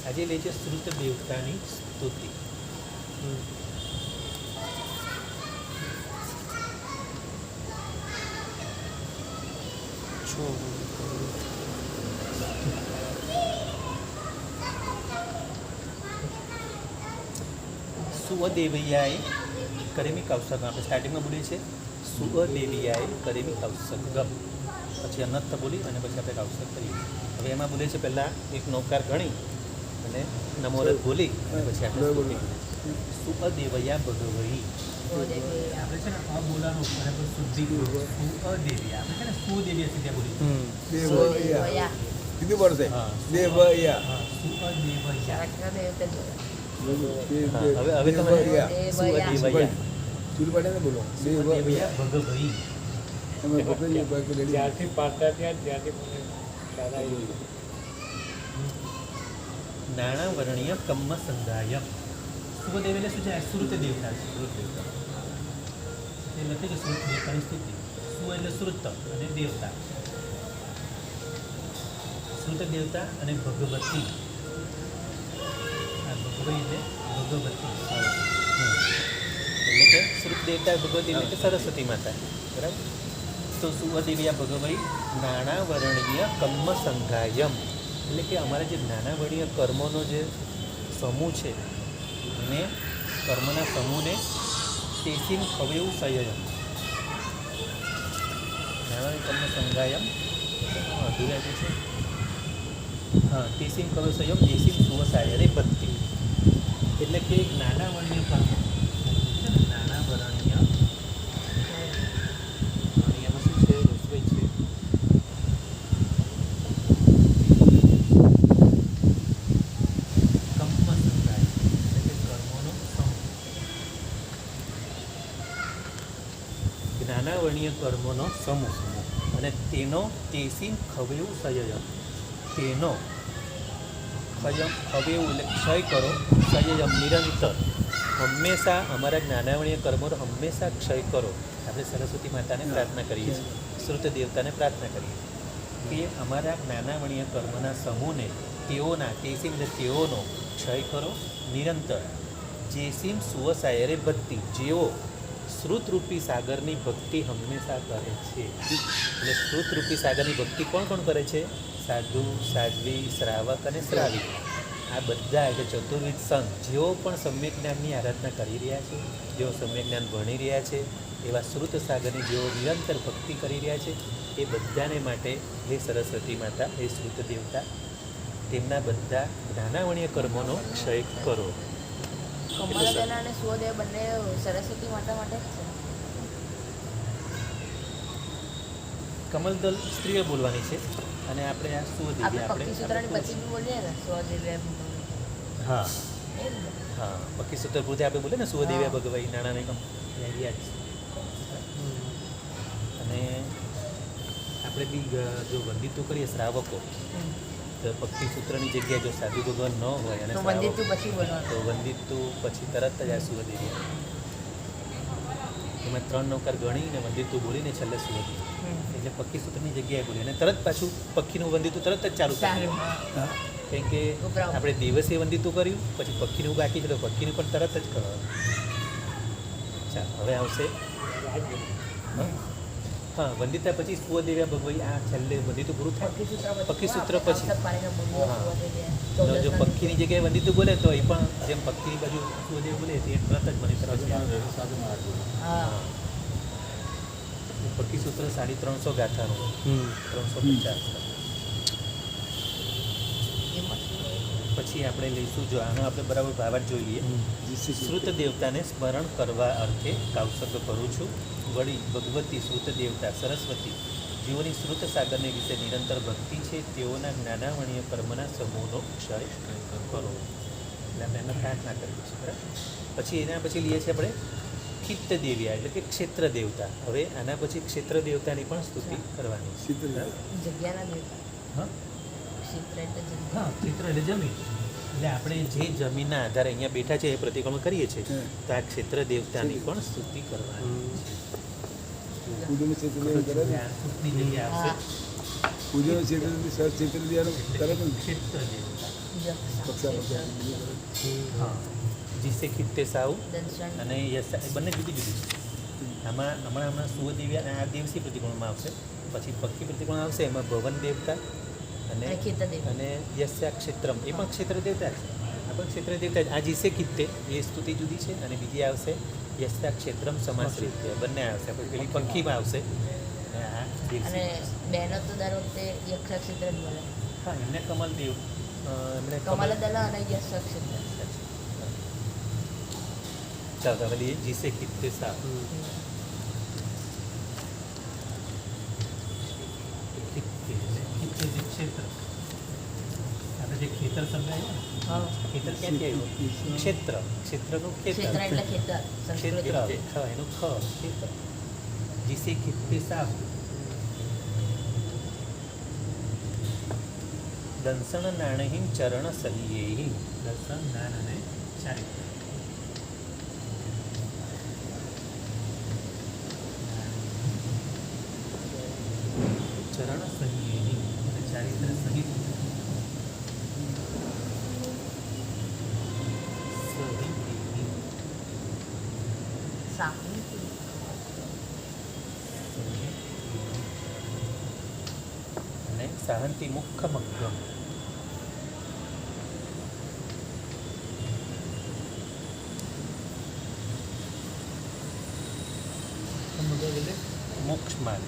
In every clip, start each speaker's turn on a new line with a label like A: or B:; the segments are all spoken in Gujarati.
A: આજે લે છે શ્રુત દેવતાની સ્તુતિ. સુઅદેવૈયાએ કરેમી કૌશગમ. આપણે સ્ટાર્ટિંગમાં બોલીએ છીએ સુઅદેવૈયાએ કરેમી કૌશગમ, પછી અનંત બોલી અને પછી આપણે કૌશક કરીએ. હવે એમાં બોલે છે પહેલાં એક નૌકાર ગણી અને નમોરત બોલી અને પછી આપણે સ્તુતિ કરીએ. સુઅદેવૈયા ભગવઈ. આપણે છે ને અ બોલાનું બરાબર શુદ્ધિ સુઅદેવૈયા. આપણે છે ને સુદેવૈયા સીધા બોલી
B: દેવયા કીધું પડશે.
A: હા
B: દેવયા
A: સુઅદેવૈયા.
B: હવે
A: હવે તમે સુઅદેવૈયા
B: ચૂર પડે ને બોલો.
A: સુઅદેવૈયા ભગવઈ.
B: તમે પકડી રેડી.
C: જ્યારથી પાડતા ત્યાં ત્યાંથી મને ખ્યાલ આવી ગયો.
A: નાણાવર્ણીય કમ્મ સંદાય. સુદેવ એટલે શું છે? શ્રુત દેવતા છે. શ્રુત દેવતા એ લખે છે શ્રુત દેવતાની સ્તુતિ. સુ એટલે શ્રુત અને દેવતા. શ્રુત દેવતા અને ભગવતી. આ ભગવતી એટલે ભગવતી. એટલે કે શ્રુત દેવતા ભગવતી એટલે કે સરસ્વતી માતા. બરાબર. તો સુદેવ્યા ભગવઈ નાણાવર્ણીય કમ્મ સંઘાયમ. એટલે કે અમારા જે નાનાવર્ણીય કર્મોનો જે સમૂહ છે એને કર્મના સમૂહને તેસીમ ખવેવું સંયમ. નાણાવર્ણીય કર્મ સંઘાયમ અધૂરા જે છે હા તેસીમ ખવેવું સંયમ દેસીમ સુવસાય રે ભક્તિ. એટલે કે નાનાવર્ણીય કર્મ નાનાવર્ણીય નાનાવર્ણીય કર્મોનો સમૂહ અને તેનો તેસીમ ખવેવું સંયમ. તેનો ખવેવું એટલે ક્ષય કરો, સંયમ નિરંતર હંમેશા અમારા નાનાવર્ણીય કર્મોનો હંમેશા ક્ષય કરો. આપણે સરસ્વતી માતાને પ્રાર્થના કરીએ છીએ, શ્રુત દેવતાને પ્રાર્થના કરીએ કે અમારા નાનાવર્ણીય કર્મના સમૂહને તેઓના તેસીમ એટલે તેઓનો ક્ષય કરો નિરંતર. જેસીમ સુવસાયરે ભક્તિ. જેઓ શ્રુતરૂપી સાગરની ભક્તિ હંમેશા કરે છે. એટલે શ્રુતરૂપી સાગરની ભક્તિ કોણ કોણ કરે છે? સાધુ, સાધ્વી, શ્રાવક અને શ્રાવિક. આ બધા એટલે ચતુર્વિધ સંત જેઓ પણ સમ્યક જ્ઞાનની આરાધના કરી રહ્યા છે, જેઓ સમ્યક જ્ઞાન ભણી રહ્યા છે, એવા શ્રુત સાગરની જેઓ નિરંતર ભક્તિ કરી રહ્યા છે, એ બધાને માટે હે સરસ્વતી માતા, હે શ્રુત દેવતા, તેમના બધા નાનાવર્ણીય કર્મોનો ક્ષય કરો.
D: કમલદના અને સુદેવ બંને સરસ્વતી માતા માટે જ છે.
A: કમલદલ સ્ત્રીઓ બોલવાની છે અને આપણે આ સુદેવી
D: આપણે પક્ષી સૂત્રની પછી બી બોલીએ ને સુદેવ.
A: હા હા પક્ષી સૂત્ર પૂરતી આપણે બોલીએ ને સુદેવ્યા ભગવાઈ નાણાને કમ યાદ છે. અને આપણે બી જો વંદિતું કરીએ શ્રાવકો તો પક્ષી સૂત્રની જગ્યાએ જો સાધુ ભગવાન ન હોય અને
D: તો વંદિતું પછી બોલવાનું.
A: તો વંદિતું પછી તરત જ આ સુદેવી એમાં 3 નૌકાર ગણીને વંદિતું બોલીને છેલ્લે સુદેવી એટલે પક્ષી સૂત્રની જગ્યાએ બોલી અને તરત પાછું પક્ષીનું વંદિતું તરત જ ચાલુ થાય. કેમ કે આપણે દિવસે વંદિતું કર્યું પછી પક્ષીનું બાકી છે તો પક્ષીનું પણ તરત જ કરવાનું. ચાલો હવે આવશે હા વંદિતા પછી સુદેવ્યા ભગવઈ. આ છેલ્લે વંદિતું પૂરું થાય પક્ષી સૂત્ર પછી. જો પક્ષીની જગ્યાએ વંદિતું બોલે તો એ પણ જેમ પક્ષીની બાજુ સુદેવ બોલે તે તરત જ મને તરત પક્ષી સૂત્ર 350 ગાથાનું 350. પછી આપણે લઈશું જો આનો આપણે બરાબર ભાવાર્થ જોઈ લઈએ. શ્રુત દેવતાને સ્મરણ કરવા અર્થે કાવસક કરું છું. વળી ભગવતી શ્રુત દેવતા સરસ્વતી જેઓની શ્રુત સાગરને વિશે નિરંતર ભક્તિ છે તેઓના નાનાવર્ણીય કર્મના સમૂહનો ક્ષય કરો. એટલે આપણે એમને પ્રાર્થના કરીએ છીએ. બરાબર. પછી એના પછી લઈએ છીએ આપણે ચિત્ત દેવ્યા એટલે કે ક્ષેત્ર દેવતા. હવે આના પછી ક્ષેત્ર દેવતાની પણ સ્તુતિ કરવાની છે.
D: જગ્યાના દેવતા.
A: હા
D: ક્ષેત્ર એટલે જગ્યા.
A: હા ક્ષેત્ર એટલે જમીન. એટલે આપણે જે જમીનના આધારે અહીંયા બેઠા છે એ પ્રતિક્રમણ કરીએ છીએ તો આ ક્ષેત્ર દેવતાની પણ સ્તુતિ કરવાની છે.
B: પૂજન ક્ષેત્ર કરે ને
A: સ્તુતિની જગ્યા આવશે
B: પૂજન ક્ષેત્ર ક્ષેત્ર દિયાનું કરે ને
A: ક્ષેત્ર દેવતા.
B: પક્ષા પક્ષા
A: હા જીસે ખિત્તે સાવ
D: દર્શન
A: અને યસ એ બંને જુદી જુદી છે. હમણાં સુવદેવી અને આ દેવસી પ્રતિકોણમાં આવશે. પછી પક્ષી પ્રતિકોણ આવશે એમાં ભવન દેવતા અને
D: અને ખેતર દેવતા.
A: અને યસ્યા ક્ષેત્રમ એ પણ ક્ષેત્ર દેવતા છે. આ પણ ક્ષેત્ર દેવતા છે. આ જીસે ખિત્તે એ સ્તુતિ જુદી છે અને બીજી આવશે યસ્યા ક્ષેત્રમ સમાશ્રિત બંને આવશે. આપણે પેલી પંખીમાં આવશે અને આ દેવસી.
D: અને બહેનો તો દર વખતે યક્ષક્ષેત્ર જ બોલે.
A: હા એમને કમલદેવ એમણે
D: કમલદલા અને યક્ષક્ષેત્ર.
A: ચાલો હવે લઈએ જીસે ખિત્તે સાવ. ખિત્તે ખિત્તે જે ક્ષેત્ર આપણે જે ખેતર સમજાય ને
D: હા
A: ખેતર ક્યાંથી આવ્યું? ક્ષેત્ર ક્ષેત્રનું
D: ક્ષેત્ર
A: ખેતર
D: એટલે ખેતર સંસ્કૃત.
A: ક્ષેત્ર ખ એનું ખ ક્ષેત્ર જીસે ખિત્તે સાવ. દંસણ નાણહીન ચરણ સલિયેહી. દંસણ જ્ઞાન અને ચારિત્ર. ચરણ સહિયેહી અને ચારિત્ર સહિત. સહિયેહી.
D: સાહુ
A: અને સાહંતી મુખ મગ્ગમ. એટલે મોક્ષ માર્ગ.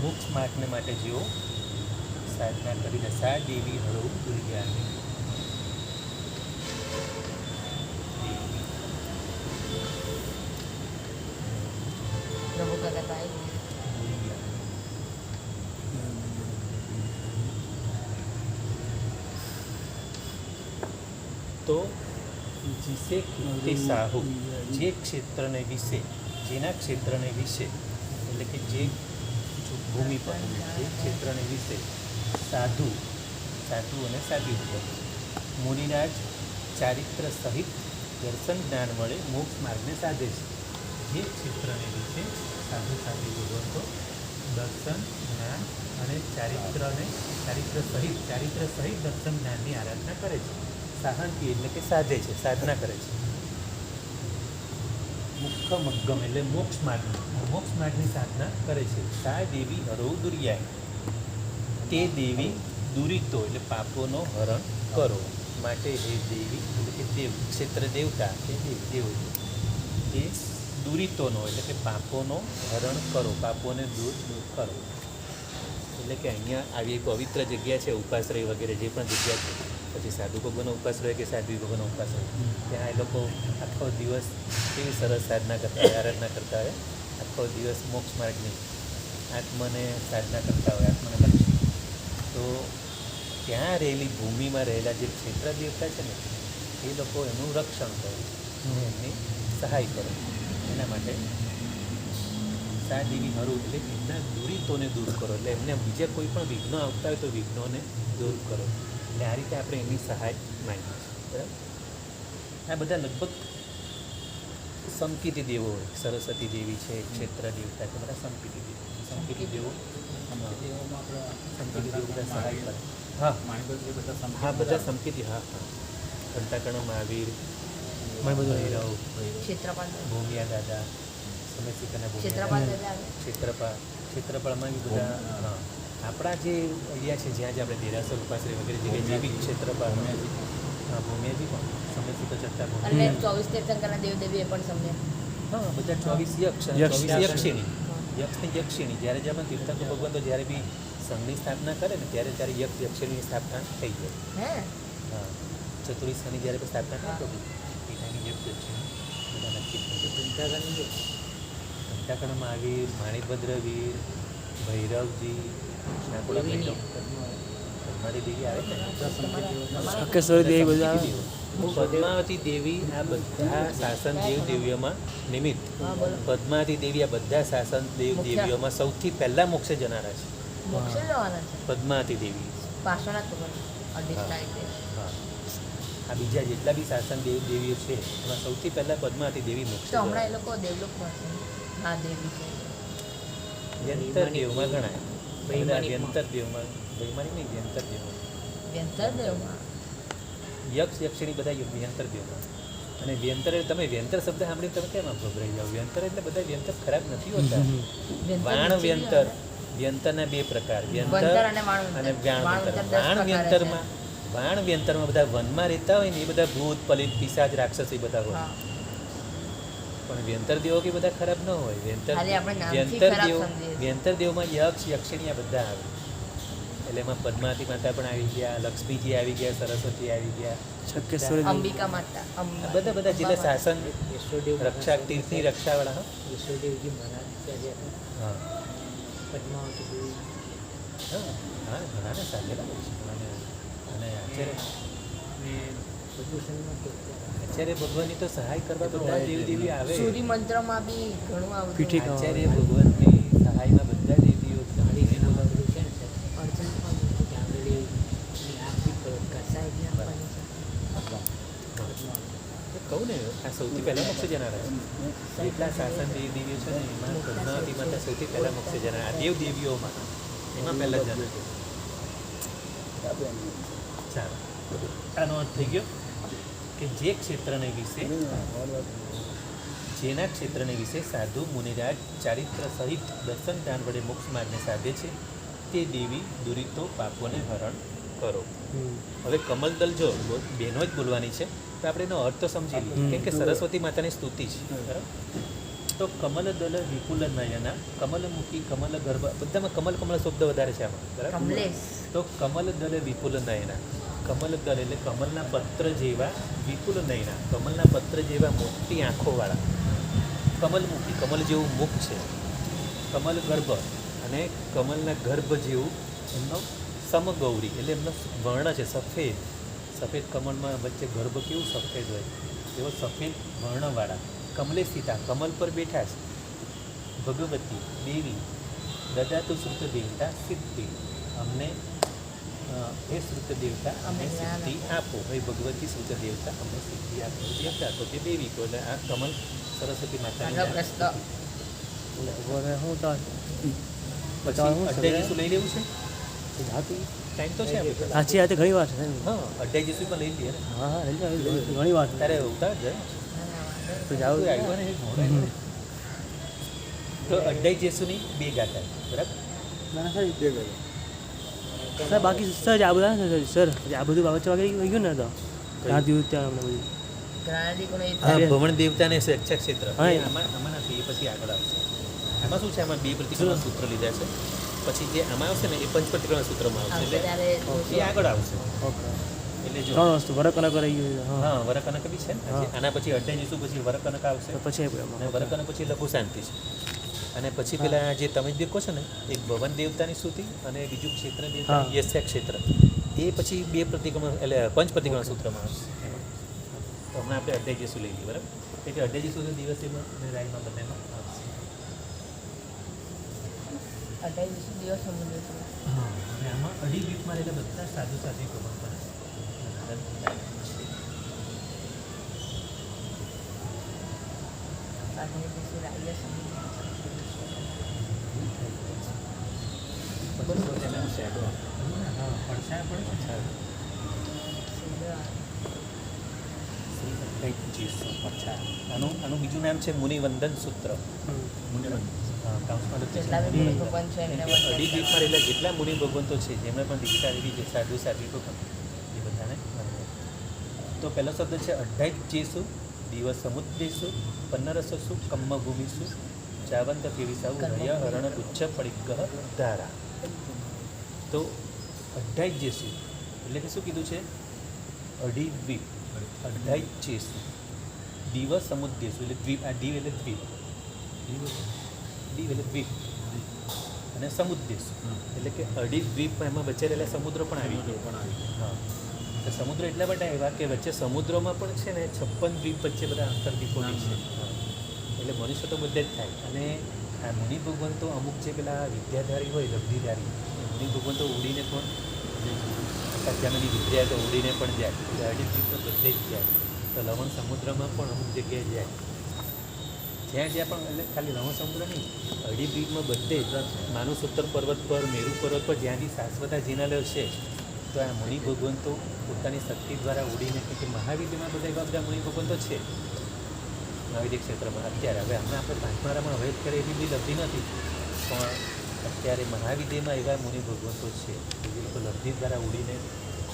A: મોક્ષ માર્ગને માટે જેઓ સાધના કરીને સા દેવી હરો દુર્ગાની.
D: પ્રભુ કહેતા
A: તો જીસે ખિત્તે સાહુ જે ક્ષેત્રને વિશે જેના ક્ષેત્રને વિશે એટલે કે જે ભૂમિ પર જે ક્ષેત્રને વિશે સાધુ સાધુ અને સાધ્વી મુનિરાજ ચારિત્ર સહિત દર્શન જ્ઞાન વડે મોક્ષ માર્ગને સાધે છે. જે ક્ષેત્રને વિશે સાધુ સાધ્વી ભગવંતો દર્શન જ્ઞાન અને ચારિત્ર સહિત દર્શન જ્ઞાનની આરાધના કરે છે. સાહંતી એટલે કે સાધે છે, સાધના કરે છે. મુખ્ય મગ્ગમ એટલે મોક્ષ માર્ગની સાધના કરે છે. સા દેવી હરો દુર્યાય તે દેવી દુરિતો એટલે પાપોનો હરણ કરો માટે હે દેવી એટલે કે દેવ ક્ષેત્ર દેવતા કે દેવ એ દુરિતોનો એટલે કે પાપોનો હરણ કરો, પાપોને દૂર કરો. એટલે કે અહીંયા આવી એક પવિત્ર જગ્યા છે ઉપાશ્રય વગેરે જે પણ જગ્યા છે. પછી સાધુ ભગવાનનો ઉપાશ્રય કે સાધ્વી ભગવાનનો ઉપાશ્રય ત્યાં એ લોકો આખો દિવસ કેવી સરસ સાધના કરતા હોય, આરાધના કરતા હોય. આખો દિવસ મોક્ષ માર્ગની આત્મને સાધના કરતા હોય, આત્મને લક્ષી. તો ત્યાં રહેલી ભૂમિમાં રહેલા જે ક્ષેત્ર દેવતા છે ને એ લોકો એનું રક્ષણ કરે, એમની સહાય કરે. એના માટે સા દેવી હરું એટલે એમના દુરિતોને દૂર કરો, એટલે એમને બીજા કોઈ પણ વિઘ્નો આવતા હોય તો વિઘ્નોને દૂર કરો. એટલે આ રીતે આપણે એમની સહાય માંગીએ છીએ. બરાબર. આ બધા લગભગ સંકિતી દેવો હોય. સરસ્વતી દેવી છે, ક્ષેત્ર દેવતા છે, બધા સંકિતી દેવો. સંકિતી દેવો બધા સહાય કરે. હા હા બધા સંકિતી. હા હા ઘંટાકર્ણ મહાવીર, ભૈરવ,
D: ક્ષેત્રપાલ
A: ભૂમિયા દાદા, સમયસિકાના
D: ક્ષેત્રપાલ
A: ભૂમિયા, ક્ષેત્રપાળમાં બી બધા. હા આપણા જે એરિયા છે જ્યાં જે આપણે દેરાસર ઉપાશ્રય વગેરે જગ્યાએ જે બી ક્ષેત્રપાળ, હા ભૂમિયાજી પણ સમયસિકા ચડતા
D: અને
A: ભૂમિયા.
D: 24 તીર્થંકરના દેવદેવી એ પણ સમજે.
A: હા બધા 24 યક્ષ અને 24 યક્ષિણી. યક્ષની યક્ષિણી જ્યારે જ્યારે તીર્થંકર ભગવાન તો જ્યારે બી સંઘની સ્થાપના કરે ને ત્યારે યક્ષ યક્ષિણીની સ્થાપના થઈ જાય.
D: હે
A: હા ચતુર્થી શનિ જ્યારે સ્થાપના થઈ તો એનાની યક્ષ યક્ષિણી બધા નક્કી થઈ જાય. ઘંટાકર્ણ મહાવીર, માણિકભદ્રવીર, ભૈરવજી, શાકુળા ભૈરવ, પદ્માવતી દેવી આવે ને,
C: શંકેશ્વરી દેવી બધા આવે.
A: પદ્માવતી દેવી આ બધા શાસન દેવ દેવીઓમાં નિમિત્ત.
D: હા બોલો.
A: પદ્માવતી દેવી આ બધા શાસન દેવ દેવીઓમાં સૌથી પહેલા મોક્ષે જનારા છે.
D: મોક્ષે જવાના છે
A: પદ્માવતી દેવી.
D: પાછળના તો પણ અધિષ્ઠાય છે.
A: હા આ બીજા જેટલા બી શાસન દેવ દેવીઓ છે એમાં સૌથી પહેલા પદ્માવતી દેવી મોક્ષે
D: તો હમણાં એ
A: જનારા.
D: લોકો દેવલોકમાં છે. હા દેવી છે.
A: વ્યંતર દેવમાં ગણાય. વ્યંતર દેવમાં વૈમાનિક નહીં, વ્યંતર દેવો.
D: વ્યંતર દેવમાં
A: યક્ષ યક્ષિણી બધા વ્યંતર દેવો. અને વ્યંતર એટલે તમે વ્યંતર શબ્દ સાંભળીને તમે કેમ આમ ગભરાઈ જાઓ? વ્યંતર એટલે બધા વ્યંતર ખરાબ નથી હોતા. વાણ વ્યંતર, વ્યંતરના બે પ્રકાર, વ્યંતર
D: વંતર અને વાણ
A: અને
D: વંતર.
A: વ્યાણ
D: વાણ
A: વ્યંતર.
D: વંતર 10
A: વાણ
D: પ્રકારે
A: વ્યંતરમાં વાણ વ્યંતરમાં બધા વનમાં રહેતા હોય ને એ બધા ભૂત પલિત પિશાચ રાક્ષસ એ બધા હોય.
D: હા.
A: પણ વ્યંતર દેવો કે બધા ખરાબ ન હોય. વ્યંતર
D: ખાલી આપણે નામથી
A: વ્યંતર
D: ખરાબ
A: દેવ
D: સમજીએ છીએ.
A: વ્યંતર દેવમાં યક્ષ યક્ષિણી આ બધા આવે. એટલે એમાં પદ્માવતી માતા પણ આવી ગયા, લક્ષ્મીજી આવી ગયા, સરસ્વતી આવી ગયા,
E: છક્કેશ્વરી
D: અંબિકા માતા
A: આ બધા જેટલા શાસન
C: યશોદેવ
A: રક્ષા તીર્થની રક્ષાવાળા. હા
C: યશોદેવજી મહારાજ ત્યાં જે
A: હા
C: પદ્માવતી દેવી
A: હા હા ઘણાને સાધેલા હોય છે ઘણાને. અને આચાર્ય
C: ને પ્રદૂષણમાં તો
A: આચાર્ય ભગવાનની તો સહાય કરવા બધા દેવદેવી આવે.
D: સૂર્ય મંત્રમાં બી ઘણું આવતું.
E: પીઠી
A: આચાર્ય ભગવાનની સહાયમાં બધા દેવીઓ
C: ગાડીનું બધું છે ને સર અડચણ પણ નથી કે આંગળી આપ બી કસાય આપવાની છે
A: કહું ને આ સૌથી પહેલા મોક્ષ જનારા છે. જેટલા શાસન દેવીઓ છે ને એમાં પદ્માવતી માતા સૌથી પહેલા મોક્ષ જનારા. આ દેવ દેવીઓમાં એમાં પહેલા જ જનાર. ચાલો આનો અર્થ થઈ ગયો કે જે ક્ષેત્રને વિશે જેના ક્ષેત્રને વિશે સાધુ મુનિરાજ ચારિત્ર સહિત દર્શન ધ્યાન વડે મોક્ષ માર્ગને સાધે છે તે દેવી દુરિતો પાપોને હરણ કરો. હવે કમલદલ જો બહેનો જ બોલવાની છે તો આપણે એનો અર્થ તો સમજી લઈએ. કેમ કે સરસ્વતી માતાની સ્તુતિ છે બરાબર. તો કમલદલ વિપુલ નયના, કમલમુખી, કમલ ગર્ભ, બધામાં કમલ કમલ શબ્દ વધારે છે આમાં બરાબર.
D: કમલેશ
A: તો કમલદલ વિપુલ નયના, કમલદલ એટલે કમલના પત્ર જેવા, વિપુલ નયના કમલના પત્ર જેવા મોટી આંખોવાળા, કમલમુખી કમલ જેવું મુખ છે, કમલ ગર્ભ અને કમલના ગર્ભ જેવું એમનો સમગૌરી એટલે એમનો વર્ણ છે સફેદ. સફેદ કમળમાં વચ્ચે ગર્ભ કેવું સફેદ હોય એવો સફેદ વર્ણવાળા. કમલેશિતા કમલ પર બેઠા છે. ભગવતી દેવી, દદાતુ શ્રુત દેવતા સિદ્ધિ, અમને હે શ્રુત દેવતા અમને સિદ્ધિ આપો. ભાઈ ભગવતી શ્રુત દેવતા અમને સિદ્ધિ આપો. દેવતા તો કે દેવી તો એટલે આ કમલ સરસ્વતી માતાની
D: પ્રશ્ન
E: હું તો
A: પછી અડ્ડાઈ શું લઈ લેવું છે?
E: જાતું
A: ટાઈમ તો છે આપણી પાસે.
E: સાચી વાત ઘણી વાર છે.
A: હા અડ્ડાઈ જેસું પણ લઈ લઈએ ને.
E: હા હા ઘણી વાર
A: તારે ઉતાર જાય
E: તો જાવ
A: તું આવ્યો ને મોડો આવ્યો ને. તો અડ્ડાઈ જેસુની બે ગાતા બરાબર.
E: ના સર
B: બે કરે
E: સર બાકી સર આ બધા સર આ બધું બાબત વાગે ગયું ને તો ત્યાં દિવસ ત્યાં અમને બધું
D: ગ્રાનાદિકોને એ
A: હા ભવન દેવતાને સ્વેચ્છા ક્ષેત્ર
E: હા,
A: એ આમાં નથી. એ પછી આગળ આવશે. આમાં શું છે? આમાં બે પ્રતિક્રમણ સૂત્ર લીધા છે. પછી જે આમાં આવશે ને એ પંચ પ્રતિક્રમણ સૂત્રમાં આવશે.
D: આવશે ત્યારે
A: એટલે એ આગળ આવશે.
E: ઓકે
A: એટલે જો
E: ત્રણ વસ્તુ વરક અલગ રહી ગયું હા
A: હા વરકનક બી છે ને.
E: હા.
A: આના પછી અડ્ડાઈ જઈશું પછી વરકનક આવશે.
E: તો પછી
A: અને વરકનક પછી લઘુ શાંતિ છે. અને પછી પેલા જે તમે જે કહો છો ને એક ભવન દેવતાની સ્તુતિ અને બીજું ક્ષેત્ર દેવતા
E: હા.
A: યસ્યા ક્ષેત્ર એ પછી બે પ્રતિક્રમણ એટલે પંચ પ્રતિક્રમણ સૂત્રમાં આવશે. તો હમણાં આપણે અડ્ડાઈ જઈશું લઈ લઈએ બરાબર. એટલે અડ્ડાઈ જઈશું દિવસેમાં અને રાયમાં બંનેમાં આવશે.
D: 28 દિવસ સમુદ્ર છે.
A: હા અને આમાં અઢી વીકમાં રહેલા બધા સાધુ સાધુ પ્રમાણ પણ
D: સાથે પછી રાજ્ય સમુદ્ર
A: આનું બીજું નામ છે મુનિવંદન સૂત્ર. મુનિવંદન કાઉન્સમાં લખ્યું છે.
D: જેટલા બી મુનિ ભગવાન છે એમને
A: કેમ કે અઢી દીપમાં રહેલા જેટલા મુનિ ભગવંતો છે જેમણે પણ દીક્ષા લીધી છે સાધુ સાધ્વિકો પણ એ બધાને વંદન. તો પહેલો શબ્દ છે અઢાઈ જેસુ દિવસ સમુદ્રેસુ પન્નરસસુ કમ્મ ભૂમિસુ જાવંત કેવિસાઉ હય હરણ ઉચ્ચ પડિગ્ગહ ધારા. તો અઢાઈ જેસુ એટલે કે શું કીધું છે? અઢી દ્વીપ. અઢાઈ જેસુ દિવસ સમુદ્રેસુ એટલે દ્વીપ. આ દીવ એટલે દ્વીપ. દીવ એટલે દ્વીપ અને સમુદ્રેસુ એટલે કે અઢી દ્વીપ એમાં વચ્ચે રહેલા સમુદ્ર પણ આવી ગયો. હા તો સમુદ્ર એટલા બધા આવ્યા કે વચ્ચે સમુદ્રમાં પણ છે ને 56 દ્વીપ વચ્ચે બધા અંતરદ્વીપો બી છે. એટલે મનુષ્ય તો બધે જ થાય. અને આ મુનિ ભગવાન તો અમુક જે પેલા વિદ્યાધારી હોય લબ્ધિધારી એ મુનિ ભગવાન તો ઉડીને પણ સત્યાની વિદ્યા તો ઉડીને પણ જાય. એટલે અઢી દ્વીપ તો બધે જ જાય. તો લવણ સમુદ્રમાં પણ અમુક જગ્યાએ જાય. જ્યાં જ્યાં પણ એટલે ખાલી નવો સમુદ્ર નહીં, અઢી દ્વીપમાં બધે માનુસોત્તર પર્વત પર, મેરુ પર્વત પર જ્યાં બી શાશ્વતા જિનાલયો છે, તો આ મુનિ ભગવંતો પોતાની શક્તિ દ્વારા ઉડીને, કે મહાવિદ્યમાં બધા એવા બધા મુનિ ભગવંતો છે મહાવિદ્ય ક્ષેત્રમાં અત્યારે. હવે હમણાં આપણે પાંચમારામાં હવે અત્યારે એવી બી લબ્ધિ નથી, પણ અત્યારે મહાવિદ્યમાં એવા મુનિ ભગવંતો છે કે જે લોકો લબ્ધિ દ્વારા ઉડીને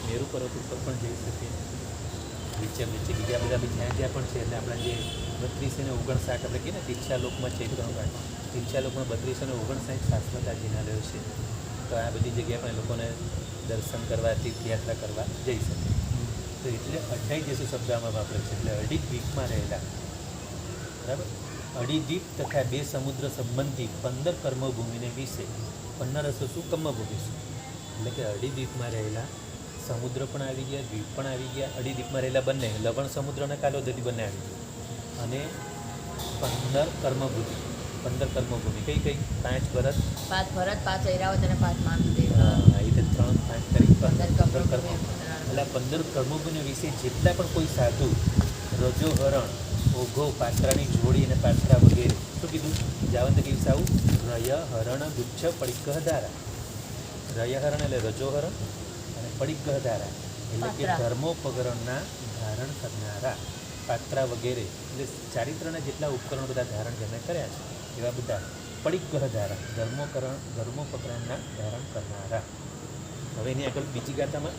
A: મેરુ પર્વત ઉપર પણ જઈ શકે, નીચે નીચે બીજા બધા બી જ્યાં જ્યાં પણ છે. એટલે આપણા જે 3259 આપણે કહીએ ને દીક્ષાલોકમાં ચૈત્રમાં, દીક્ષાલોકમાં 3259 શાશ્વતા જિનાલયો છે. તો આ બધી જગ્યાએ પણ એ લોકોને દર્શન કરવા, તીર્થયાત્રા કરવા જઈ શકે. તો એટલે 28 જેસુ શબ્દ આમાં વાપરે છે. એટલે અઢી દ્વીપમાં રહેલા, બરાબર, અઢી દ્વીપ તથા 2 સમુદ્ર સંબંધી 15 કર્મભૂમિને વિશે 15 શું કર્મભૂમિ છે, એટલે કે અઢી દ્વીપમાં રહેલા સમુદ્ર પણ આવી ગયા, દ્વીપ પણ આવી ગયા. અઢી દ્વીપમાં રહેલા બંને લવણ સમુદ્ર અને કાલોદરી બંને આવી ગયા. અને 15 કર્મભૂમિ, 15 કર્મભૂમિ કઈ કઈ? 5 ભરત,
D: 5 ભરત, 5 ઐરાવત અને 5 માનદેવ.
A: એ રીતે 3 5 કરી 15 કર્મ.
D: 15
A: એટલે આ 15 કર્મભૂમિ વિશે જેટલા પણ કોઈ સાધુ રજો હરણ, ઓઘો, પાત્રાની જોડી અને પાત્રા વગેરે, શું કીધું? જાવંત દિવસ આવું રય હરણ ગુચ્છ પડિગ્ગહ ધારા. રય હરણ એટલે રજો હરણ અને પડિગ્ગહ ધારા એટલે કે
D: પાત્રા.
A: ધર્મોપકરણના ધારણ કરનારા, પાત્રા વગેરે એટલે ચારિત્રના જેટલા ઉપકરણો બધા ધારણ જેમણે કર્યા છે એવા બધા પડિગ્ગહ ધારા, ધર્મોપકરણના ધારણ કરનારા. હવે એની આગળ બીજી ગાથામાં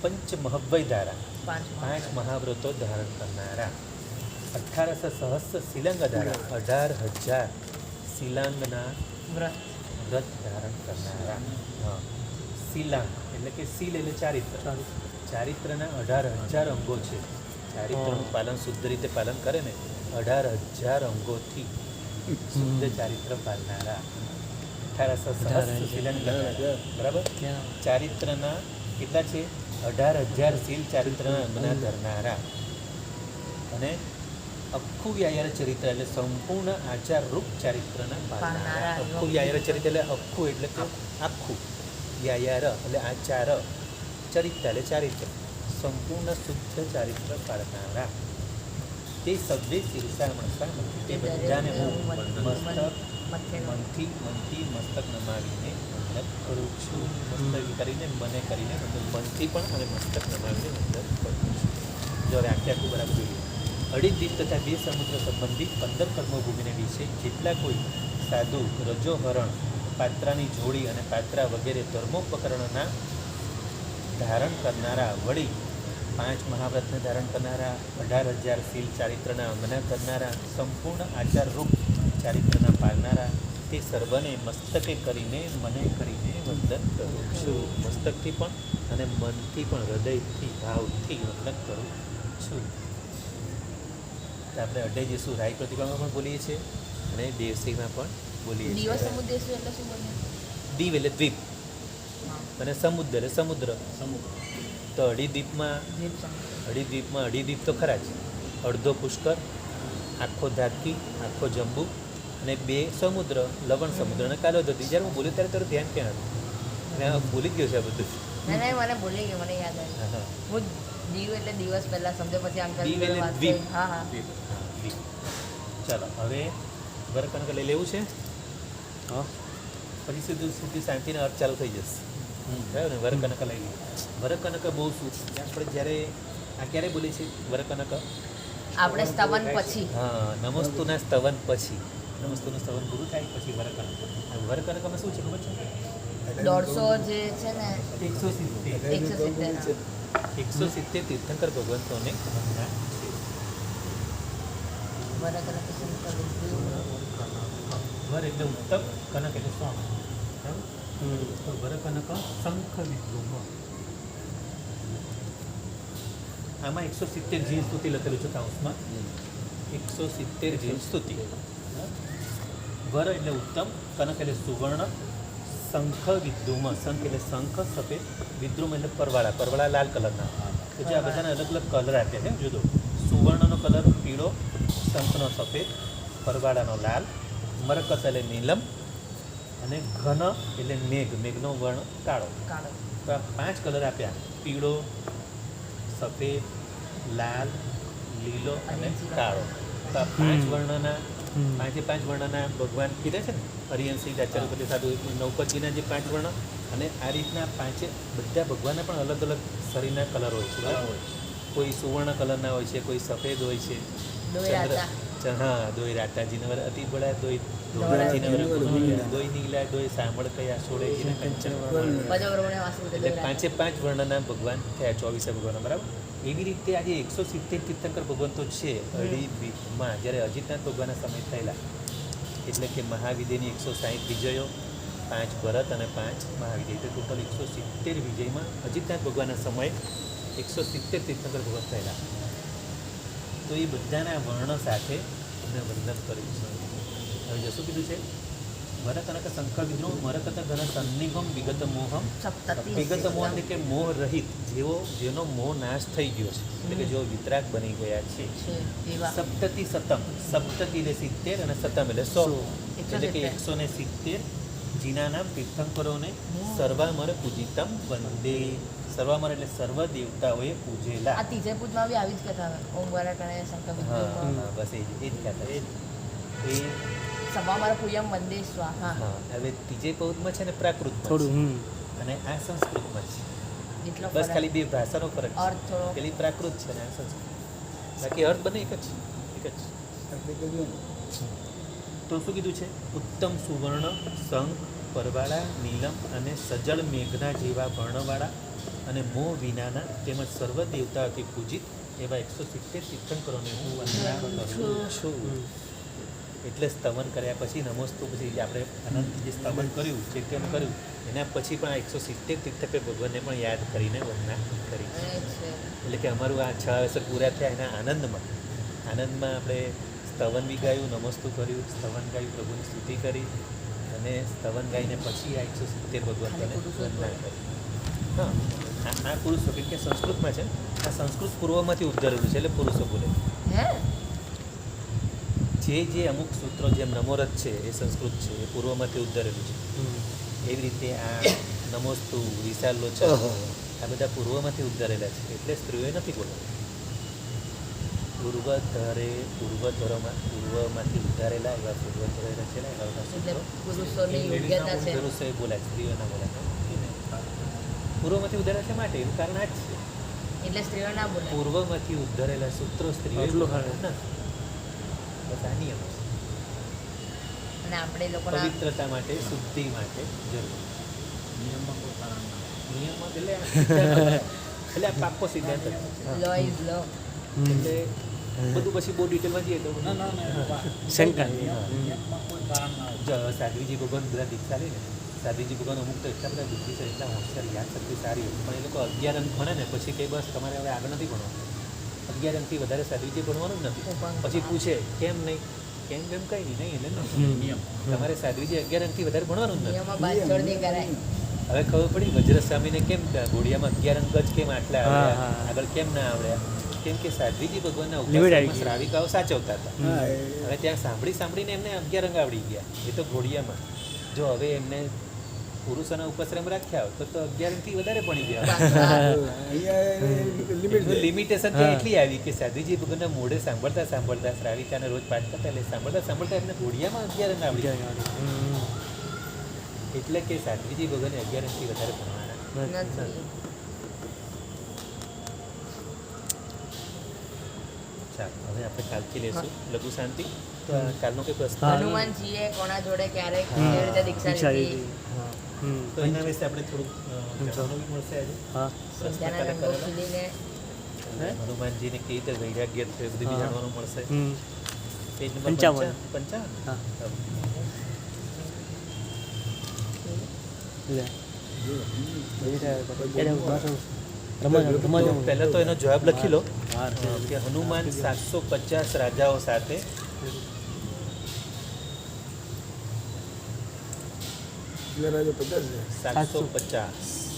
A: પંચ મહવ્વય ધારા, 5 મહાવ્રતો ધારણ કરનારા. 18 સહસ્ર શિલાંગ ધારા, 18,000 શિલાંગના
D: વ્રત.
A: વ્રત ધારણ કરનારા. હા, શિલાંગ એટલે કે શીલ એટલે ચારિત્ર, ચારિત્રના 18,000 અંગો છે. ચારિત્રનું પાલન શુદ્ધ રીતે પાલન કરે ને 18,000 અંગોથી શુદ્ધ ચારિત્ર પાલનારા. 18 સહસ્ર શિલાંગ ધારા, બરાબર. ચારિત્રના કેટલા છે? 18,000 શીલ ચારિત્રના અંગના ધરનારા. અને આખું વ્યાયાર ચરિત્ર એટલે સંપૂર્ણ આચાર રૂપ ચારિત્રના પાલનારા. આખું વ્યાયાર ચરિત્ર એટલે આખું એટલે કે આખું વ્યાયાર એટલે આચાર, ચરિત્ર એટલે ચારિત્ર, સંપૂર્ણ શુદ્ધ ચારિત્ર પાળનારા. તે સભ્ય શીર્ષા મણસા તે બધાને હું મનથી મસ્તક નમાવીને વંદન કરું છું. મસ્તક કરીને મને કરીને મનથી પણ અને મસ્તક નમાવીને વંદન કરું છું. જો હવે આખું બરાબર જોઈએ. અઢી દ્વીપ તથા 2 સમુદ્ર સંબંધિત 15 કર્મભૂમિને વિશે જેટલા કોઈ સાધુ રજો હરણ, પાત્રાની જોડી અને પાત્રા વગેરે ધર્મોપકરણના ધારણ કરનારા, વળી 5 મહાવ્રતને ધારણ કરનારા, 18,000 શીલ ચારિત્રના અંગના કરનારા, સંપૂર્ણ આચારરૂપ ચારિત્રના પાળનારા, તે સર્વને મસ્તકે કરીને મને કરીને વંદન કરું છું. મસ્તકથી પણ અને મનથી પણ, હૃદયથી, ભાવથી વંદન કરું છું. આપણે 28 જેસુ રાય પ્રતિભામાં પણ બોલીએ છીએ અને દેવસીમાં પણ બોલીએ છીએ.
D: દિવસ સમુદ્ર શું એટલે શું બોલ્યું?
A: દીવ એટલે દ્વીપ અને સમુદ્ર એટલે સમુદ્ર. તો અઢી દ્વીપમાં અઢી દ્વીપ તો ખરા જ. અડધો પુષ્કર, આખો ધાતકી, આખો જંબુ અને 2 સમુદ્ર, લવણ સમુદ્ર અને કાલોદરી. જ્યારે હું બોલ્યો ત્યારે તારું ધ્યાન ક્યાં હતું? અને ભૂલી જ ગયો છે આ બધું.
D: ના મને ભૂલી ગયું, મને યાદ આવ્યું.
A: હા,
D: હું દીવ એટલે દિવસ પહેલા સમજો, પછી આમ
A: દીવ એટલે દ્વીપ.
D: હા હા
A: દ્વીપ. ચાલો હવે વરકનક લઈ લેવું છે.
E: હા,
A: પછી સીધી શાંતિનો અર્થ ચાલુ થઈ જશે. બરાબર ને? વરકનક લઈ લઈએ. વરકનક બહુ શું આપણે જ્યારે આ ક્યારે બોલીએ છીએ વરકનક?
D: આપણે સ્તવન પછી.
A: હા, નમસ્તુના સ્તવન પછી. નમસ્તુનું સ્તવન પૂરું થાય પછી વરકનક. વરકનકમાં શું છે ખબર છે?
D: 150 જે છે ને
A: 170
D: 170
A: તીર્થંકર ભગવંતોને વંદના છે.
D: વરકનક શંકર
A: વર એટલે ઉત્તમ, કનક એટલે સોમ. તો વરકનક શંખ વિદ્રુમ. આમાં 170 જીન સ્તુતિ લખેલું છે કાઉન્સમાં. 170 જીન સ્તુતિ. વર એટલે ઉત્તમ, કનક એટલે સુવર્ણ, શંખ વિદ્રુમ, શંખ એટલે શંખ સફેદ, વિદ્રુમ એટલે પરવાળા, પરવાળા લાલ કલરના. તો જે આ બધાના અલગ અલગ કલર આપ્યા છે જુદો. સુવર્ણનો કલર પીળો, શંખનો સફેદ, પરવાળાનો લાલ, મરકત એટલે નીલમ અને ઘન એટલે મેઘ, મેઘનો વર્ણ કાળો.
D: કાળો.
A: તો આ 5 કલર આપ્યા: પીળો, સફેદ, લાલ, લીલો અને કાળો. તો આ 5 વર્ણના પાંચે પાંચ વર્ણના ભગવાન કીધા છે ને હરિહંસિંહ આચાર્યપતિ સાધુ નૌપતજીના જે 5 વર્ણ અને આ રીતના પાંચે બધા ભગવાનના પણ અલગ અલગ શરીરના કલર હોય છે બરાબર? કોઈ સુવર્ણ કલરના હોય છે, કોઈ સફેદ હોય છે,
D: દોયરાતા.
A: હા દોયરાતાજીને અતિ બળા દોય દોય નીલા દોય સાંભળ કયા છોડે જીને કંચન
D: પદવ્રમણે વાસુદેવ
A: એટલે પાંચે પાંચ વર્ણના ભગવાન થયા 24 ભગવાન બરાબર. એવી રીતે આજે 170 તીર્થંકર ભગવંતો છે અઢી દ્વીપમાં. જ્યારે અજીતનાથ ભગવાનના સમય થયેલા એટલે કે મહાવિજયની 160 વિજયો, 5 ભરત અને 5 મહાવિજય, એટલે ટોટલ 170 વિજયમાં અજીતનાથ ભગવાનના સમયે 170 તીર્થંકર ભગવંત થયેલા. તો એ બધાના વર્ણ સાથે એમને વંદન કર્યું છે. હવે જશું કીધું છે ભરત અને શંકર વિદ્રોહ મરકત ઘન સન્નિગમ વિગત મોહમ
D: સપ્તતિ
A: વિગત મોહ એટલે કે મોહ રહિત, જેનો મોહ નાશ થઈ ગયો છે એટલે કે જેઓ વિતરાગ બની ગયા છે.
D: છે એવા
A: સપ્તતિ સતમ, સપ્તતિ એટલે 70 અને સતમ એટલે 100 એટલે કે 170 જીના નામ તીર્થંકરોને સર્વામર પૂજિતમ વંદે. સર્વામર એટલે સર્વ દેવતાઓએ પૂજેલા.
D: આ ત્રીજે પૂજમાં બી આવી જ કથા આવે. ઓમ વરાકણે શંકર
A: હા
D: વિદ્રોહ
A: હા બસ એ જ કહેતા એ
D: સભામાં પૂયમ વંદે સ્વાહા.
A: હા. હવે ત્રીજે પૌધમાં છે ને પ્રાકૃતમાં
E: થોડું
A: છે અને આ સંસ્કૃતમાં છે.
D: એટલો
A: બસ
D: ફરક.
A: ખાલી બે ભાષાનો ફરક
D: અર્થ
A: છે.
D: થોડો.
A: પેલી પ્રાકૃત છે ને આ સંસ્કૃત. બાકી અર્થ બંને એક જ છે.
B: આપણે કહ્યું ને,
A: તો શું કીધું છે? ઉત્તમ સુવર્ણ, શંખ, પરવાળા, નીલમ અને સજળ મેઘના જેવા વર્ણવાળા અને મોહ વિનાના તેમજ સર્વ દેવતાઓથી પૂજિત એવા 170 તીર્થંકરોને હું વંદના કરું છું. એટલે સ્તવન કર્યા પછી નમસ્તુ પછી આપણે અનંત જે સ્તવન કર્યું ચેતન કર્યું એના પછી પણ આ 170 તીર્થંકર ભગવાનને પણ યાદ કરીને વંદના કરી.
D: એ છે.
A: એટલે કે અમારું આ 6 અવસર પૂરા થયા એના આનંદમાં આપણે સ્તવન બી ગાયું, નમસ્તુ કર્યું, સ્તવન ગાયું, પ્રભુની સ્તુતિ કરી અને સ્તવન ગાઈને પછી આ 170 ભગવાનને વંદના કરી. હા આ પુરુષો કેમ કે સંસ્કૃતમાં છે આ સંસ્કૃત પૂર્વમાંથી ઉદ્ધરેલું છે એટલે પુરુષો બોલે.
D: હે
A: જે અમુક સૂત્રો જેમ નમોરથ છે એ સંસ્કૃત છે એ પૂર્વમાંથી ઉદ્ધરેલું છે. એવી રીતે આ નમોસ્તુ, વિશાલો છે આ બધા પૂર્વમાંથી ઉદ્ધરેલા છે એટલે સ્ત્રીઓએ નથી બોલવું. પૂર્વમાંથી ઉદ્ધારેલા એવા પૂર્વધરે રચેલા એવા બધા
D: એટલે
A: સૂત્રો
D: પુરુષોની યોગ્યતા છે.
A: પુરુષોએ બોલાય, સ્ત્રીઓના બોલાય. પૂર્વમાંથી ઉદ્ધારેલા છે માટે એનું કારણ આ જ છે.
D: એટલે સ્ત્રીઓ ના બોલે.
A: પૂર્વમાંથી ઉદ્ધરેલા સૂત્રો સ્ત્રીઓ
E: આટલું ખરું.
A: બસ આ નિયમ છે.
D: અને આપણે લોકોના
A: પવિત્રતા માટે, શુદ્ધિ માટે જરૂર. નિયમમાં એટલે આ પાક્કો સિદ્ધાંત જ છે.
D: લો ઇઝ લો.
A: એટલે બધું પછી બહુ ડિટેલમાં જઈએ તો
E: શંકા
A: સાધ્વીજી ભગવાન બધા દીક્ષા લઈને સાધ્વીજી ભગવાન અમુક તો એટલા બધા બુદ્ધિ છે, એટલા હોશિયાર, યાદ શક્તિ સારી હોય પણ એ લોકો 11 અંક ભણે ને પછી કંઈ બસ તમારે હવે આગળ નથી ભણવાનું. 11 અંકથી વધારે સાધ્વીજી ભણવાનું જ નથી. પછી પૂછે કેમ નહીં, કેમ કંઈ નહીં એટલે નિયમ તમારે સાધ્વીજી 11 અંકથી વધારે ભણવાનું જ નથી.
D: નિયમમાં બાંધછોડ નહીં કરાય.
A: હવે ખબર પડી વજ્રસ્વામીને કેમ ઘોડિયામાં 11 અંક જ કેમ આટલા
E: હા,
A: આવ્યા,
E: હા.
A: આગળ કેમ ના આવડ્યા? કેમ કે સાધ્વીજી ભગવાનના
E: Limit આવી
A: ઉપવાસમાં
E: ગઈ.
A: શ્રાવિકાઓ સાચવતા હતા.
B: હા
A: હવે ત્યાં સાંભળીને એમને 11 અંક આવડી ગયા. એ તો ઘોડિયામાં. જો હવે એમને પુરુષોના ઉપાશ્રમ રાખ્યા હોત તો 11 અંકથી વધારે ભણી ગયા.
B: અહીંયા લિમિટ છે.
A: લિમિટેશન ત્યાં એટલી આવી કે સાધ્વીજી ભગવાનના મોઢે સાંભળતા શ્રાવિકાને રોજ પાઠ કરતા એટલે સાંભળતા એમને ઘોડિયામાં 11 અંક આવડી ગયા. એટલે કે સાધ્વીજી ભગવાને 11 અંકથી વધારે ભણવાના
D: નથી.
A: ચાલો હવે આપણે કાલથી લેશું લઘુ શાંતિ. તો આ કાલનો કંઈ પ્રશ્ન
E: હા.
D: હનુમાનજીએ કોના જોડે ક્યારે
A: હા.
D: કેવી રીતે દીક્ષા
E: દીક્ષા
D: લીધી?
E: લીધી.
A: તો એના વિશે આપણે થોડુંક જાણવાનું બી મળશે આજે.
E: હા
A: પ્રશ્ન
D: ત્યાંના
A: કાલે
D: રંગો
A: કરેલા.
D: ખીલીને
A: હનુમાનજીને કેવી રીતે વૈરાગ્ય થયું એ બધું બી
E: હા.
A: જાણવાનું મળશે. Page number
E: 55.
A: 55.
E: હા
A: તો પહેલા તો એનો જવાબ લખી લો
E: હા.
A: કે હનુમાન 750 રાજાઓ સાથે
B: કેટલા રાજા? 50 છે.
A: 750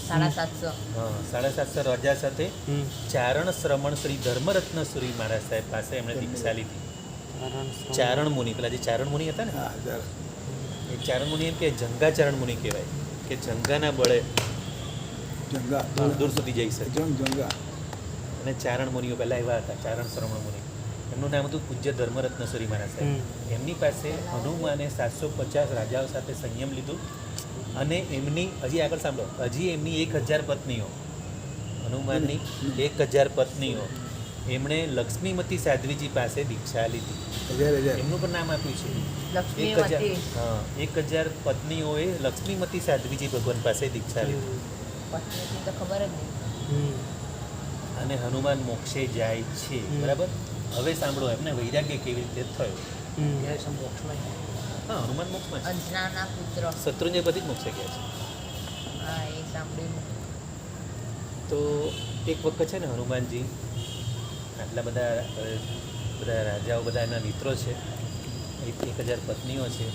D: 750.
A: હા 750 રાજા સાથે ચારણ શ્રમણ શ્રી ધર્મરત્ન સુરી મહારાજ સાહેબ પાસે એમણે દીક્ષા લીધી. ચારણ મુનિ, પેલા જે ચારણ મુનિ હતા ને
B: હા ચાલો.
A: એ ચારણ મુનિ એમ કે જંગા ચારણ મુનિ કહેવાય કે જંગાના બળે
B: જંગા
A: દૂર દૂર સુધી જઈ શકે.
B: જંગા
A: અને ચારણ મુનિઓ પહેલાં એવા હતા, ચારણ શ્રમણ મુનિ. એમનું નામ હતું પૂજ્ય ધર્મરત્નેશ્વરી મહારાજ સાહેબ. એમની પાસે હનુમાને 750 રાજાઓ સાથે સંયમ લીધું અને એમની હજી આગળ સાંભળો, હજી એમની 1000 પત્નીઓ, હનુમાનની 1000 પત્નીઓ એમણે લક્ષ્મીમતી સાધ્વીજી પાસે દીક્ષા લીધી.
B: હજાર
A: એમનું પણ નામ આપ્યું છે.
D: લક્ષ્મીવતી.
A: 1000 પત્નીઓએ લક્ષ્મીમતી સાધ્વીજી ભગવાન પાસે દીક્ષા લીધી
D: પત્નીની તો ખબર જ નહીં.
A: અને હનુમાન મોક્ષે જાય છે. બરાબર. હવે સાંભળો એમને વૈરાગ્ય કેવી રીતે થયો.
C: ત્યારે સમ મોક્ષમાં
A: હા, હનુમાન મોક્ષમાં છે.
D: અંજનાના પુત્ર.
A: શત્રુંજય બધી જ મોક્ષે ગયા છે.
D: હા, એ સાંભળ્યું.
A: તો એક વખત છે ને હનુમાનજી આટલા બધા રાજાઓ બધા એના મિત્રો છે, 1000 પત્નીઓ છે,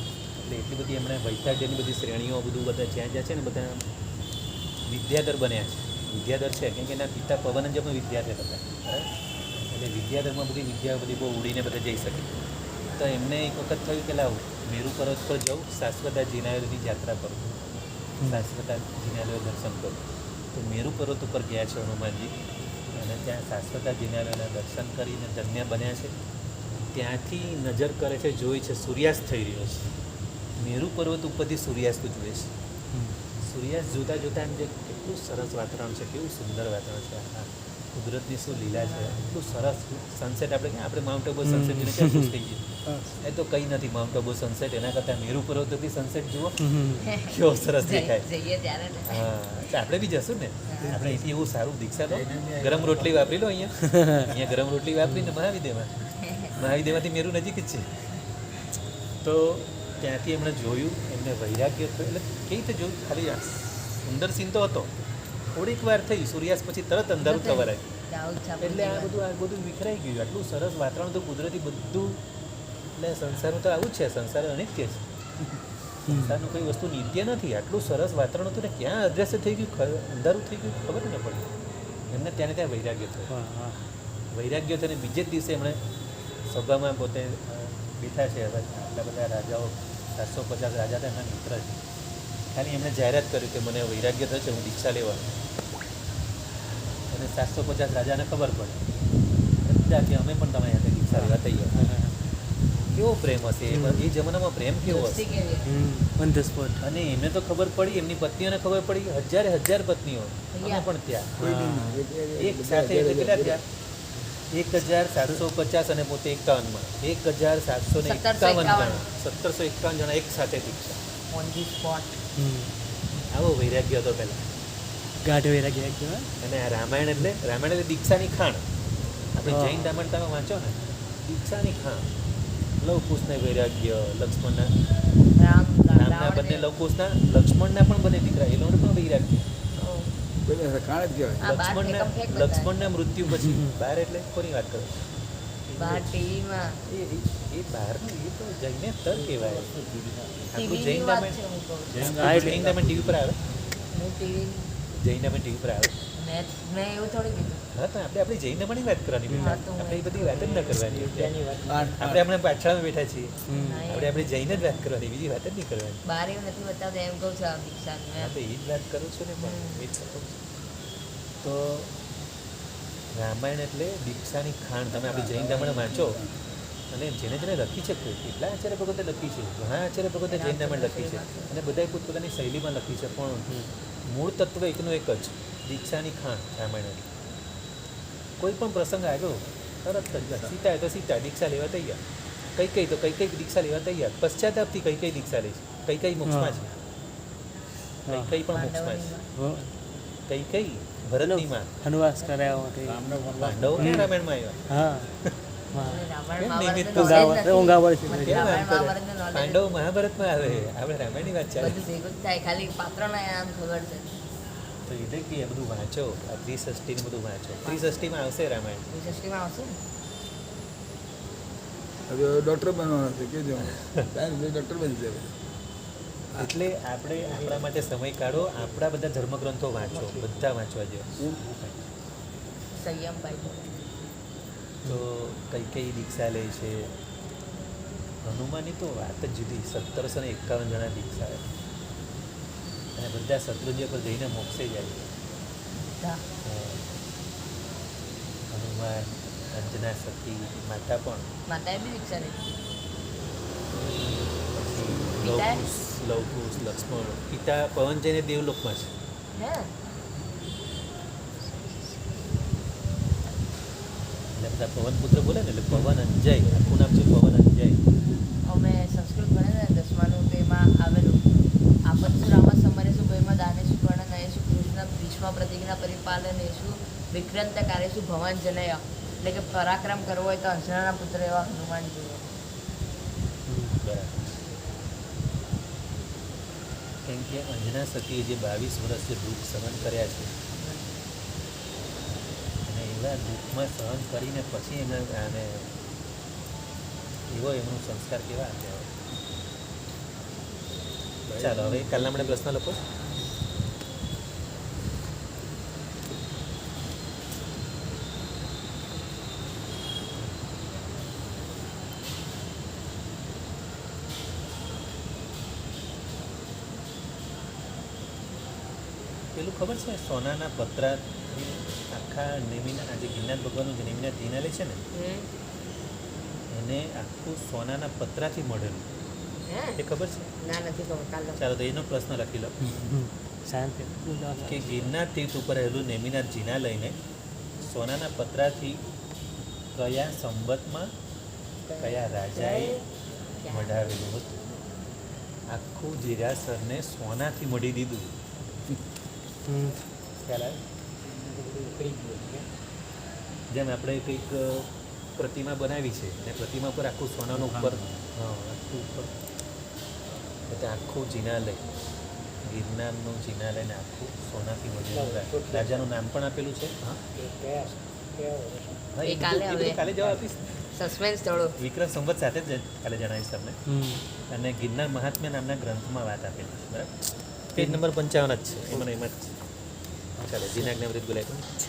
A: એટલે એટલી બધી એમણે વૈરાગ્યની બધી શ્રેણીઓ બધું બધા જ્યાં છે ને બધા વિદ્યાધર બન્યા છે. વિદ્યાધર છે કેમ કે એના પિતા પવનંજ પણ વિદ્યાધર હતા. બરાબર. એટલે વિદ્યાધરમાં બધી વિદ્યાઓ બધી બહુ ઉડીને બધા જઈ શકે. તો એમને એક વખત થયું કે લાવ મેરુ પર્વત પર જાઉં, શાશ્વતા જિનાલયની યાત્રા કરું, શાશ્વતા જિનાલય દર્શન કરું. તો મેરુ પર્વત ઉપર ગયા છે હનુમાનજી અને ત્યાં શાશ્વતા જિનાલયના દર્શન કરીને ધન્ય બન્યા છે. ત્યાંથી નજર કરે છે, જોઈ છે સૂર્યાસ્ત થઈ રહ્યો છે. મેરુ પર્વત ઉપરથી સૂર્યાસ્ત જુએ છે. સૂર્યાસ્ત જોતાં જોતાં એમ જે કેટલું સરસ વાતાવરણ છે, કેવું સુંદર વાતાવરણ છે. આ કુદરતની શું લીલા છે, એટલું સરસ સનસેટ. આપણે માઉન્ટ આબુ સનસેટ જોઈને ક્યાં ખુશ થઈ ગયું. એ તો કંઈ નથી માઉન્ટ આબુ સનસેટ, એના કરતાં મેરુ પર્વતથી સનસેટ જુઓ કેવો સરસ દેખાય.
D: જઈએ ત્યારે ને.
A: હા, એટલે આપણે બી જશું ને. આપણે અહીંથી એવું સારું દીક્ષા લો, ગરમ રોટલી વાપરી લો. અહીંયા ગરમ રોટલી વાપરીને મહાવિદેવમાંથી મેરુ નજીક જ છે. તો ત્યાંથી એમણે જોયું, એમને વૈરાગ્ય થયું. એટલે કેવી રીતે જોયું, ખાલી સુંદર સીન તો હતો, થોડીક વાર થઈ, સૂર્યાસ્ત પછી તરત અંધારું થવા લાગ્યું.
D: દાઉદ છાપી
A: એટલે આ બધું વિખરાઈ ગયું. આટલું સરસ વાતાવરણ તો કુદરતી બધું. એટલે સંસારનું તો આવું જ છે, સંસાર અનિત્ય છે. સંસારનું કોઈ વસ્તુ નિત્ય નથી. આટલું સરસ વાતાવરણ હતું ને ક્યાં અદ્રશ્ય થઈ ગયું, અંધારું થઈ ગયું, ખબર ન પડી. એમને ત્યાં વૈરાગ્ય થયું. વૈરાગ્ય થઈને બીજે જ દિવસે એમણે સભામાં પોતે બેઠા છે. હવે આટલા બધા રાજાઓ, 750 રાજા હતા, એમના મિત્ર છે. ખાલી એમણે જાહેરાત કર્યું કે મને વૈરાગ્ય થશે, હું દીક્ષા લેવાનું. અને 750 રાજાને ખબર પડી બધા કે અમે પણ તમારી સાથે દીક્ષા લેવા તૈયાર. કેવો પ્રેમ હશે એ જમાનામાં, પ્રેમ કેવો
D: દોસ્તી
A: હશે.
D: કેવી.
E: On the spot.
A: અને એમને તો ખબર પડી, એમની પત્નીઓને ખબર પડી, હજાર પત્નીઓ અમે પણ ત્યાં એક સાથે. એટલે કેટલા થયા? 1750 અને પોતે 51માં 1751 જણા, 1751 જણા એક સાથે દીક્ષા.
D: On the spot.
A: આવો વૈરાગ્ય હતો પહેલા.
E: ગાઢ વૈરાગ્ય કહેવાય.
A: અને આ રામાયણ એટલે દીક્ષાની ખાણ. આપણે જૈન રામાયણ તમે વાંચો ને, દીક્ષાની ખાણ. લવકુશને વૈરાગ્ય, લક્ષ્મણના, રામના બંને લવકુશના, લક્ષ્મણના પણ બંને દીકરા, એ લોકોને પણ વૈરાગ્ય.
B: બધા કાળ જ કહેવાય.
A: લક્ષ્મણના મૃત્યુ પછી બહાર, એટલે કોની વાત કરો?
D: બહાર ટીવીમાં.
A: એ બહારનું એ તો જઈને તર કહેવાય. આખું
D: ટીવીની
A: જૈન
D: વાત
A: રામાયણ,
D: છે હું કહું છું.
A: જૈન રામાયણ ટીવી પર આવે.
D: હું ટીવી
A: જૈન રામાયણ ટીવી પર આવે.
D: મેં એવું થોડું કીધું.
A: હા, તો આપણે જૈન રામાયણની વાત કરવાની બેટા.
D: હા, તો હું-
A: આપણે એ બધી વાત જ ન કરવાની.
C: ત્યાંની વાત
A: આપણે હમણાં પાછળમાં બેઠા છીએ.
D: હા,
A: આપણે જૈન જ વાત કરવાની, બીજી વાત જ નહીં કરવાની.
D: બહાર એવું નથી બતાવતા એમ કહું છું આ દીક્ષાનું
A: હા,
D: એમ.
A: તો એ જ વાત કરું છું ને. પણ એ જ કરું છું. તો રામાયણ એટલે દીક્ષાની ખાણ. તમે આપણી જૈન રામાયણ વાંચો અને જેને લખી છે, કેટલા આચાર્ય ભગવતે લખી છે, ઘણા આચાર્ય ભગવતે જૈન રામાયણ લખી છે અને બધાએ પોતપોતાની શૈલીમાં લખી છે. પણ મૂળ તત્વ એકનું એક જ, દીક્ષાની ખાણ રામાયણ. કોઈ પણ પ્રસંગ આવ્યો તરત જ સીતા તો સીતા દીક્ષા લેવા તૈયાર, કઈ તો કઈ દીક્ષા લેવા તૈયાર. પશ્ચાતાપથી કઈ દીક્ષા લે છે, કઈ મોક્ષમાં છે, કઈ પણ મોક્ષમાં છે. કઈ ભરતની માં
E: વનવાસ કરાયા માટે.
A: પાંડવો ક્યાં રામાયણમાં આવ્યા?
E: હા.
D: અને રામાયણ
A: કેમ નિમિત્ત
D: મહાભારતનું knowledge
E: ઊંઘા
D: નથી.
E: પડે છે.
A: કેમ આમ
D: રામાયણ
A: કરે?
D: મહાભારતનું knowledge
A: પાંડવો મહાભારતમાં આવે, આપણે રામાયણની વાત ચાલે.
D: બધું ભેગું જ થાય, ખાલી પાત્રોના આમ ખબર છે.
A: તો એટલે કે એ બધું વાંચો, આ ત્રિષષ્ઠીને બધું વાંચો. ત્રિષષ્ઠીમાં આવશે રામાયણ.
D: સૃષ્ટિમાં આવશે ને.
B: હવે ડૉક્ટર બનવાનો છે કે જો ડૉક્ટર બની જાય.
A: એટલે આપણે આપણા માટે સમય કાઢો, આપણા બધા ધર્મગ્રંથો વાંચો, બધા વાંચવા જેવા.
D: સંયમ ભાઈ.
A: તો કઈ દીક્ષા લે છે. હનુમાનની તો વાત જ જુદી. 1751 જણા દીક્ષા લે અને બધા શત્રુંજય પર જઈને મોક્ષે જાય.
D: હા.
A: હનુમાન અંજના સતી માતા પણ
D: માતાએ બી વિચારે
A: પછી
D: પિતાએ?
A: લવકુશ લક્ષ્મણ પિતા પવન જઈને દેવલોકમાં છે.
D: હે
A: એટલે બધા પવન પુત્ર બોલે ને એટલે પવન અંજય આખું નામ છે પવન અંજય.
D: અમે સંસ્કૃત ભણે ને 10માનું તો એમાં આવેલું આપત્સુ રામ સમરેશુ ભયમાં દાનેશુ કર્ણ નયેશુ કૃષ્ણ ભીષ્મ પ્રતિજ્ઞા પરિપાલનેશુ વિક્રાંત કાર્યેશુ ભવાન જનય એટલે કે પરાક્રમ કરવો હોય તો અંજનાના પુત્ર એવા હનુમાન જોઈએ.
A: બરાબર. કેમ કે અંજના સતીએ જે 22 વર્ષ જે દુઃખ સહન કર્યા છે અને એવા દુઃખમાં સહન કરીને પછી એમને આને એવો એમનો સંસ્કાર કેવા આપ્યા હોય. ચાલો હવે કાલના આપણે પ્રશ્ન લખો. પેલું ખબર છે સોનાના પતરાથી આખા નેમિના જે ગિરનાર ભગવાનનું જે નેમિના દિનાલે છે ને એને આખું સોનાના પતરાથી મઢેલું
D: હે
A: એ ખબર છે?
D: ના નથી ખબર કાલ
A: ચાલો તો એનો પ્રશ્ન લખી લો
E: શાંતિ
A: કે ગિરનાર તીર્થ ઉપર રહેલું નેમિનાથ જીના લઈને સોનાના પતરાથી કયા સંવતમાં કયા રાજાએ મઢાવેલું હતું? આખું જીરાસરને સોનાથી મઢી દીધું. ખ્યાલ આવે? જેમ આપણે કંઈક પ્રતિમા બનાવી છે અને પ્રતિમા પર આખું સોનાનું ઉપર આખું ઉપર એટલે આખું જિનાલય ગિરનારનું જિનાલય ને આખું સોનાથી મળેલું રાજાનું નામ પણ આપેલું છે. હા
D: એ કાલે
A: એ બધું
D: હવે.
A: કાલે જવાબ આપીશ.
D: સસ્પેન્સ થોડો
A: વિક્રમ સંવત સાથે જ કાલે જણાવીશ તમને. અને ગિરનાર મહાત્મ્ય નામના ગ્રંથમાં વાત આપેલી છે. બરાબર પેજ નંબર 55 જ છે એમાં જ છે. ચાલો જીનાજ્ઞામૃત બોલાય.